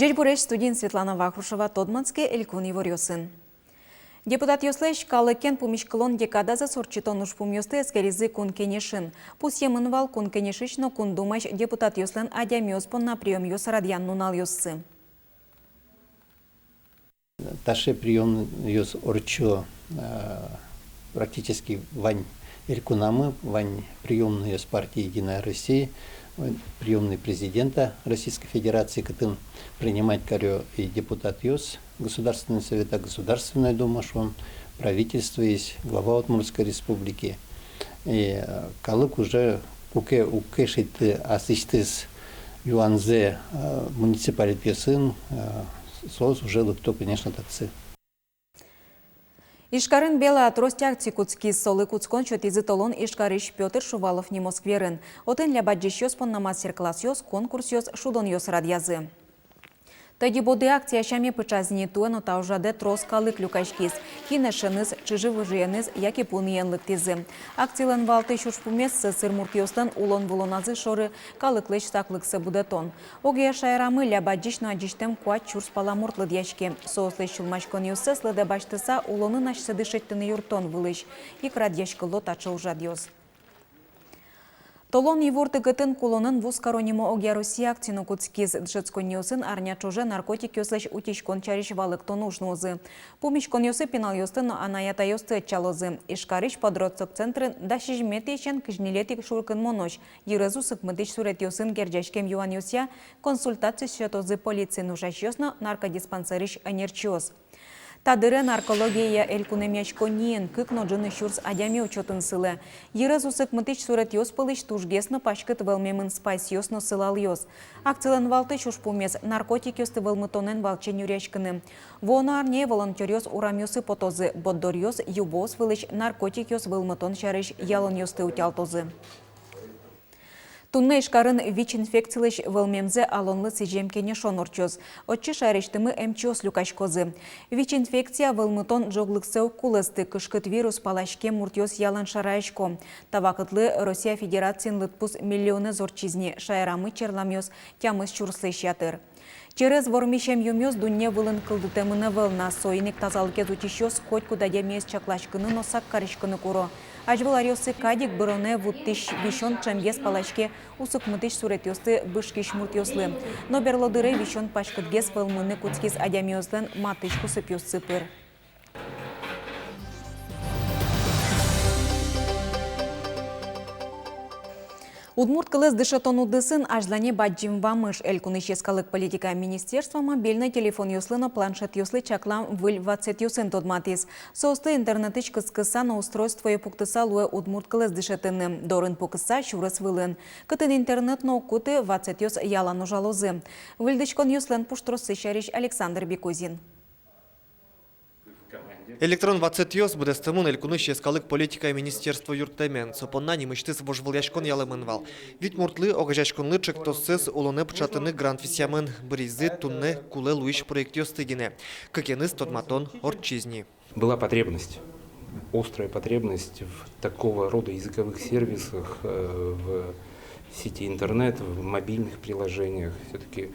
Джельбуреш студент Светлана Вахрушева Тодманске Элькун Иворёсын. Депутат Йослеш калыкен пумишкалон декадаза сорчитонуш пумьёсты эскеризы кун кенешин. Пусть емынвал кун кенешично кун думаш депутат Йослен адямёспон на прием Йос радьян нунал Йоссы. Таше прием Йос орчо практически вань Элькунамы, вань приемный Йос партии «Единая Россия», приемный президента Российской Федерации, который принимает корё и депутат ЮС, Государственный совет, Государственная дума, шон, правительство есть, глава Удмуртской республики. И калык уже укешит асистис юанзе муниципалитет Йосын, соус уже лыпто, конечно, таксы. Ишкарын бела отростяк цикутский солы куцкон чотизы толон Ишкарыш Петр Шувалов не Москверын. Отен ля баджишёспон на мастер-класс ёс, конкурс ёс, шудон ёс радьязы. Тоді боди акція шамі печазні туено та ожаде троскалик люкашкіс. Кінешениз, чиживожиєниз, як і пунієнлик тізи. Акцілен валти шушпумес сирмуртіостен улон волонази шори каликлич сакликсе будетон. Огія шайрами ля баджішно аджіштем куат чурспала мортлид яшки. Соослиш чулмашкон юсе следе баштиса улони наш седишеттини юртон вилиш. Ікрад яшкило та чаужадьоз. Толон Иворты гытын кулонын вуз коронимо огя Россия акцину куцкиз джетсконьосын арня чуже наркотик ёслеш утишкон чариш валык тонушнозы. Помишкон ёсы пенал ёстын анаята ёсты чалозы. Ишкариш подросток центры дашижметечен кижнилетик шуркын монош. Ерезу сыкмытыш сурет ёсын герджашкем юан ёсия консультации счетозы полиции нужаш ёсно наркодиспансериш анерчиоз. Тадыры наркология элькунемячко ниен кыкно джыны шурс адями учетын сылы. Ерезу сыкмытыш сурет ёс пылыш тужгесно пашкыт вэлмемын спайс ёсно сылал ёс. Акцилен валты шушпумес наркотик ёсты вэлмытонен валчен юряшкыны. Воно арне волонтер ёс урам ёсы потозы, боддор ёс юбос вылыш наркотик ёс вэлмытон шарыш ялын ёсты утялтозы. Тунны ишкарын ВИЧ-инфекциялыш вэлмемзе алонлы сижемкене шонорчоз. Отчы шариштымы МЧОС люкашкозы. ВИЧ-инфекция вэлмытон жоглыксеу кулысты кышкыт вирус палашке муртьоз ялан шарайшко. Тавакытлы Россия Федерациян лытпус миллионы зорчизне шайрамы черламёз тямыз чурслыш ятыр. Через вормишем юмёз дунне вылын кылдытемыны вылна сойник тазалыке зутишёз хоть куда демес чаклашкыны носак карышкыны куро. Ажбаларёсы кадик быроне вуттыш вишон чамгес палашке усыкмытыш суретёсты бышкиш муртёслы. Но берлодыры вишон пашкытгес вылмыны куцкис адямёздын матыш кусыпёс сыпыр. Удмурт кылыз дышатону дысын ажлане баджим вамыш элькунышескалык политика министерства мобильный телефон юслыно планшет юслы чаклам выль 20 юсын тодматис. Соосты интернетыч кыскыса на устройство и пуктыса луэ удмурт кылыз дышатыны. Дорын пукыса шурыс вылын. Кытын интернет но куты 20 юс ялану жалозы. Выльдычкон юслен пуштросы шариш Александр Бекузин. Электрон 20 ёс буде стымун элькуныш ескалык политика министерства юрттемен. Сопонна немыштыс вожвыльяшкон ялымынвал. Вит муртлы огажашконлы чектоссыз улоны пчатыны грант висямын. Бризы тунны кулы луиш проект ёстыгине. Кыкеныз тодматон орчизни. Была потребность, острая потребность в такого рода языковых сервисах, в сети интернет, в мобильных приложениях. Все-таки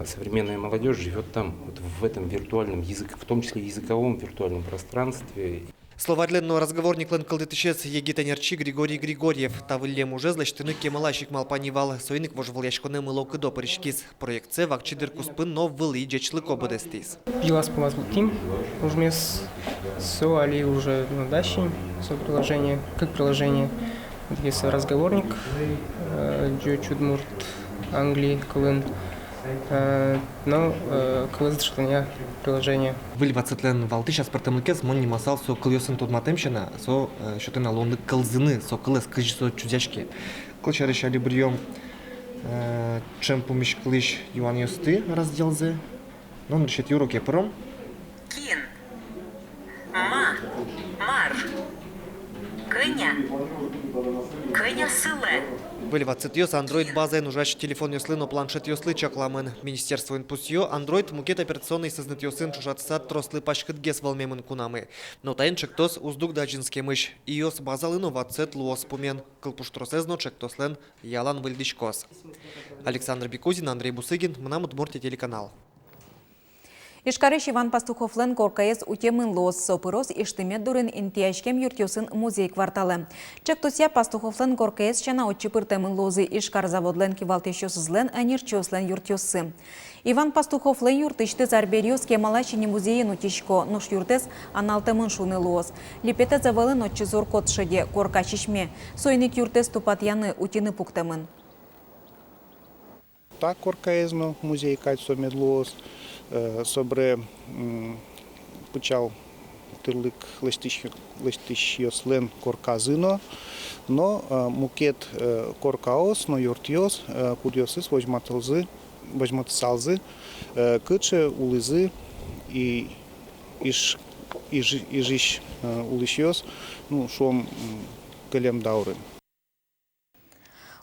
современная молодежь живет там, вот в этом виртуальном языке, в том числе языковом виртуальном пространстве. Словарленный разговорник лэнкалдытышец Егита Нерчи Григорий Григорьев. Тавылем уже злачтыны кемалашик малпанивал. Сойник вожвыльяшконы мылок и допоришкис. Проектце вакчидыр куспын, но вылы джечлык ободестис. Пилас по тим, ужмес со али уже дащин, со приложение, как приложение. Вот есть разговорник, Джо Чудмурт, Англии, Колын. Но кылыз дышатыня приложение. Выль 20 лен валты сейчас партамлыкес мон не масал со кылёсын тодматемщина, со шотына лонды кылзыны, со кылыз кыжы со чудяшки. Кылчарыш али прием чем помещ кылыш юан ёсты разделзы. Но решит юроке пром. Кин. Мар. Кыня. Кыня сылы. Выльвацет ёс Android база нужач телефон ёслы, но планшет ёслы чакламын. Министерство инпусьё Android мукет операционный сознат ёсын чужатсат трослы пашкет гес волмемын кунамы. Но тайн чектос уздук даджинский мыш. И ёс базал инновацет луос пумен. Кылпуштросезно чектослен ялан выльдичкос. Александр Бекузин, Андрей Бусыгин, Мнамут Мурти телеканал. Ишкарыш Иван Пастуховлен коркаес утемын лос сопырос иштимет дурын интияшкем юртюсын музей кварталы. Чектося Пастуховлен коркаес чана отчипыртемын лозы Ишкар заводлен кивалтешосызлен анирчослен юртюсы. Иван Пастуховлен юртышты зарберьёс кемалачини музейен утишко, нуш юртес аналтемын шуны лос. Липете завалын отчизор котшеде корка чишме. Сойник юртес тупатьяны утины пуктемын. Так коркаезно музей кальцо медлоос sobre почав тирлик листищиос лен корказино, но мукет коркаос, но юртиос пудиосис возьматалзы, кыче улизы и жиш улищиос, ну шом келем даурын.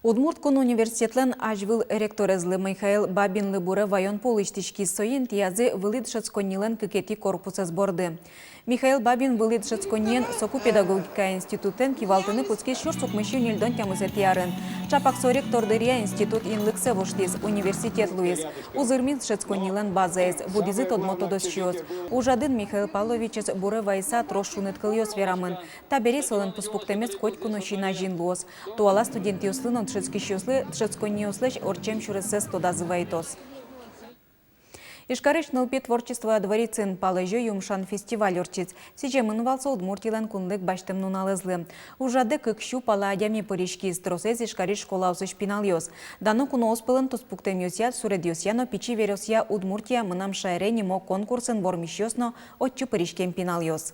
Удмурткун университетлен ажвыл ректорезлы Михаил Бабинлы буре вайон полыштички соин тиязы вылит шацконилен кыкети корпуса сборды. Михаил Бабин вылит шацконен соку педагогика институтен кивалтыны пуцки шурсук мыщу нельдон тямызет ярын. Чапаксо ректордырия институт инлыксе воштиз университет луиз. Узырмин шацконилен базаез, будизит одмотодос щиоз. Ужадын Михаил Павловичес буре вайса трошунет кыльос верамын. Табери солен пуспуктемец коть кунощина жин луоз. Туала студент юслын от шацкищослы, шацкониослыш орчем шуресес тодазывайтос. Ишкарыш нылпи творчество дворицын палыжо юмшан фестиваль орчиц. Сичемын валса удмуртилен кунлык баштым нуналызлы. Ужады кыкщу пала адями пыришки стросез ишкарыш школаусыш пиналйос. Дано куно оспылын туспуктемьосья, суредьосьяно пичи веросья Удмуртия мынам шайре нимо конкурсын бормищосно отчу пыришкем пиналйос.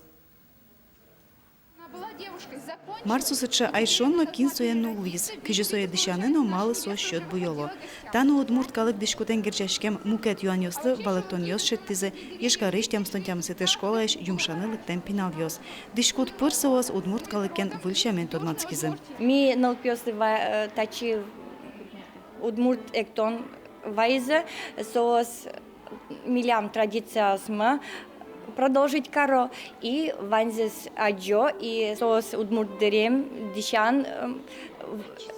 Марсусыча айшонно кин соянно луиз, кижи соя дышанено малы со счет буйоло. Тану удмурткалык дишкутен герчашкем мукет юаньослы валыктон йос шеттизе, ешкарыш тямстон тямсете школаеш юмшанылык тем пинал йос. Дишкут пырсоос удмурткалыкен выльшамен тодмацкизе. Ми налпьосы тачи удмурт эктон вайзе, соос милям традициасма, продолжить каро и ванзес аджо и соус удмуртдерем дишан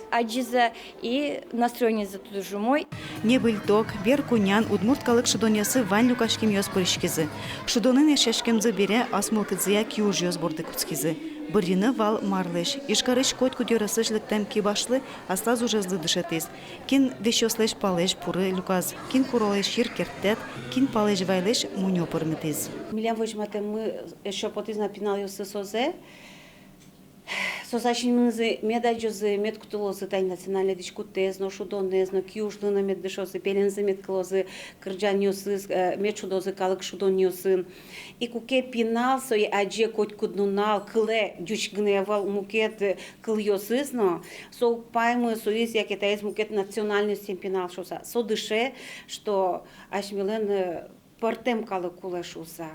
аджиза и настроение за тужумой. Не был ток, бер кунян удмурткалык шудонясы вань люкашким йос пырышкизе. Шудонын ешешкемзе бере асмылкыдзия киуж йос борды куцкизе. Бырины вал марлеш, ишкарыш коть кудерасышлык тем кибашлы, аслаз ужезлы дышетиз. Кин дешослеш палеш пуры люказ, кин куролеш ширкертет, кин палеш вайлеш муньо пырмытиз. Милям вожмате мы еще потизна пинал юсы созе. Созашинмынзы медаджозы медкутулозы тай национальный дишкутез, но шудонез, но киужлына меддышозы, пелензы медклозы, кырджаньосы, медшудозы, калык шудоньосы. И куке пинал сой адже коть куднунал, кыле дючгневал мукет кыльосыз, но со паймы союз якетаез мукет национальный пинал шоса. Со дыше, что ашмилен портем калык кулешуса.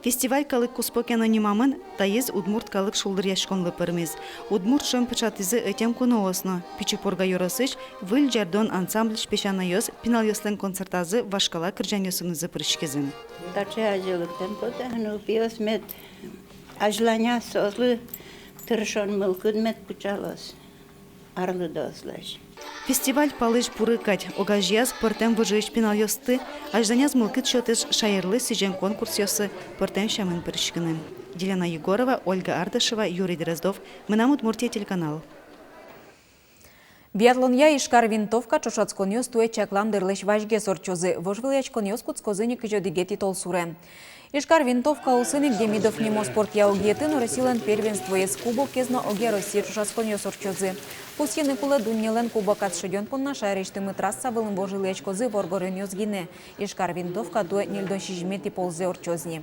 Фестиваль калык куспокен анимамын таез удмурт калык шулдыр яшконлы пырмез. Удмурт шым пычатызы этем куноосно. Пичипорга yorosыш выл жардон ансамбль шпешана йос пинал йослен концертазы вашкала кыржан йосынызы пырышкезин. Таче ажылык темпоте, ну пиос мет ажланя созлы тыршон мылкын мет пычалос. Арлы дослаш. Фестиваль палыш пурыкать, огажьяз пыртем выжыш пинал йосты, ажданяз мылкыт шотыш шайырлы сижен конкурс йосы пыртем шамын пырышкыны. Елена Егорова, Ольга Ардашева, Юрий Дроздов. Мнам Удмуртия телеканал. Биатлонья ишкар винтовка чошацкон йос туе чаклам дырлеш важге сорчозы, вожвылячкон йос куцкозыни кыжодигети толсуре. Ишкар винтовка улсыник Демидов немо спорт яугетын Россилен первенство ес кубок кезно оге Россия чушаскон йосорчозы. Пусьены кулы дуннелен кубок отшиден понна шайрештымы трасса вылым божылечкозы воргорын йозгине. Ишкар винтовка дуе нельдон шижмети ползе орчозни.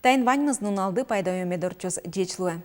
Тайн ваньмыз нуналды пайдаю медорчоз дечлуе.